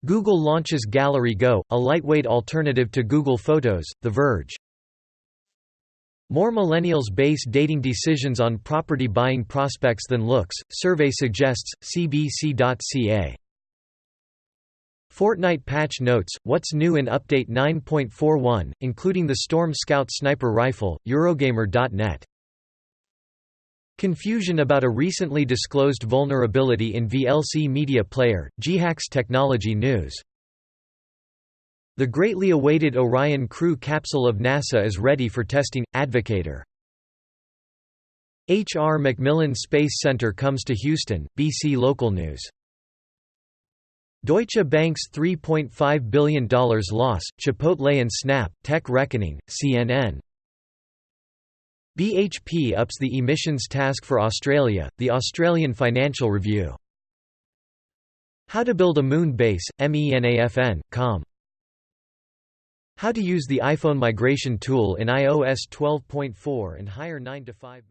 Google launches Gallery Go, a lightweight alternative to Google Photos. The Verge. More millennials base dating decisions on property buying prospects than looks, survey suggests, CBC.ca. Fortnite patch notes, what's new in Update 9.41, including the Storm Scout sniper rifle, Eurogamer.net. Confusion about a recently disclosed vulnerability in VLC media player, Ghax Technology News. The greatly awaited Orion crew capsule of NASA is ready for testing, Advocator. H.R. McMillan Space Center comes to Houston, BC Local News. Deutsche Bank's $3.5 billion loss, Chipotle and Snap, tech reckoning, CNN. BHP ups the emissions task for Australia, the Australian Financial Review. How to build a moon base, MENAFN.com. How to use the iPhone migration tool in iOS 12.4 and higher 9 to 5.